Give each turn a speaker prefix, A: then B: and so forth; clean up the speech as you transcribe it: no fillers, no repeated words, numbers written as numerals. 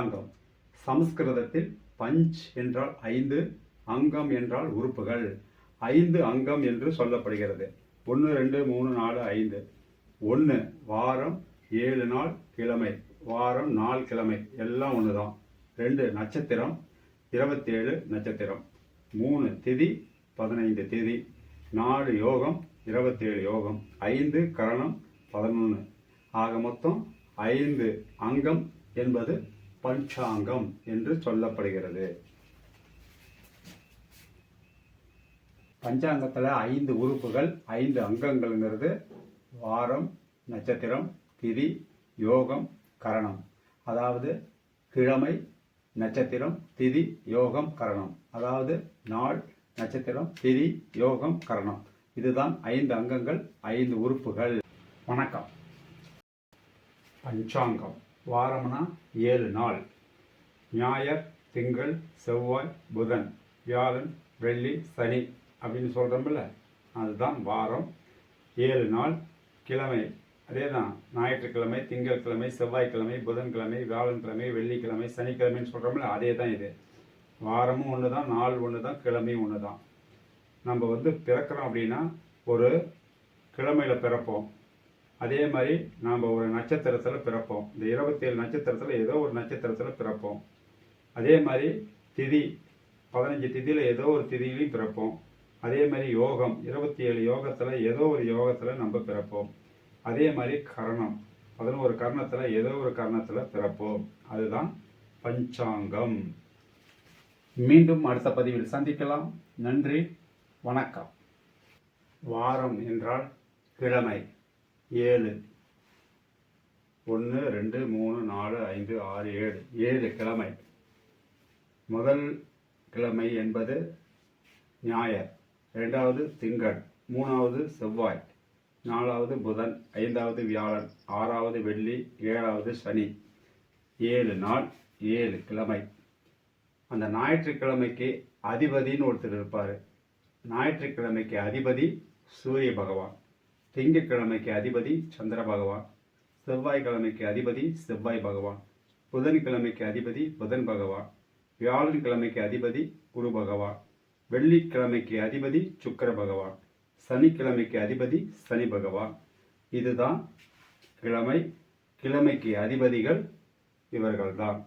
A: அங்கம். சமஸ்கிருதத்தில் பஞ்ச் என்றால் 5, அங்கம் என்றால் உறுப்புகள். 5 அங்கம் என்று சொல்லப்படுகிறது. 1 2 3 4 5. 1 வாரம், 7 நாள், கிழமை. வாரம் 4 கிழமை எல்லாம் ஒன்று தான். 2 நட்சத்திரம், 27 நட்சத்திரம். 3 திதி, 15 திதி. 4 யோகம், 27 யோகம். 5 கரணம், 11. ஆக மொத்தம் 5 அங்கம் என்பது பஞ்சாங்கம் என்று சொல்லப்படுகிறது. பஞ்சாங்கத்தில் 5 உறுப்புகள், 5 அங்கங்கள்ங்கிறது வாரம், நட்சத்திரம், திதி, யோகம், கரணம். அதாவது கிழமை, நட்சத்திரம், திதி, யோகம், கரணம். அதாவது நாள், நட்சத்திரம், திதி, யோகம், கரணம். இதுதான் 5 அங்கங்கள், 5 உறுப்புகள். வணக்கம். பஞ்சாங்கம். வாரம்னா 7 நாள். ஞாயிறு, திங்கள், செவ்வாய், புதன், வியாழன், வெள்ளி, சனி அப்படின்னு சொல்கிறோம்ல, அதுதான் வாரம். 7 நாள். கிழமை அதே தான். ஞாயிற்றுக்கிழமை, திங்கட்கிழமை, செவ்வாய்க்கிழமை, புதன்கிழமை, வியாழன்கிழமை, வெள்ளிக்கிழமை, சனிக்கிழமைன்னு சொல்கிறோம்ல, அதே தான் இது. வாரமும் ஒன்று தான், நாள் ஒன்று தான், கிழமையும் ஒன்று தான். நம்ம பிறக்கிறோம் அப்படின்னா ஒரு கிழமையில் பிறப்போம். அதே மாதிரி நாம் ஒரு நட்சத்திரத்தில் பிறப்போம். இந்த 27 நட்சத்திரத்தில் ஏதோ ஒரு நட்சத்திரத்தில் பிறப்போம். அதே மாதிரி திதி, 15 திதியில் ஏதோ ஒரு திதியிலையும் பிறப்போம். அதே மாதிரி யோகம், 27 யோகத்தில் ஏதோ ஒரு யோகத்தில் நம்ம பிறப்போம். அதே மாதிரி கரணம், 11 கரணத்தில் ஏதோ ஒரு கரணத்தில் பிறப்போம். அதுதான் பஞ்சாங்கம். மீண்டும் அடுத்த பதிவில் சந்திக்கலாம். நன்றி, வணக்கம். வாரம் என்றால் கிழமை 7. 1 2 3 4 5 6 7 7 கிழமை. முதல் கிழமை என்பது ஞாயிறு, 2வது திங்கள், 3வது செவ்வாய், 4வது புதன், 5வது வியாழன், 6வது வெள்ளி, 7வது சனி. 7 நாள், 7 கிழமை. அந்த ஞாயிற்றுக்கிழமைக்கு அதிபதினு ஒருத்தர் இருப்பார். ஞாயிற்றுக்கிழமைக்கு அதிபதி சூரிய பகவான். திங்கட்கிழமைக்கு அதிபதி சந்திர பகவான். செவ்வாய்க்கிழமைக்கு அதிபதி செவ்வாய் பகவான். புதன்கிழமைக்கு அதிபதி புதன் பகவான். வியாழன்கிழமைக்கு அதிபதி குரு பகவான். வெள்ளிக்கிழமைக்கு அதிபதி சுக்கிர பகவான். சனிக்கிழமைக்கு அதிபதி சனி பகவான். இதுதான் கிழமை. கிழமைக்கு அதிபதிகள் இவர்கள்தான்.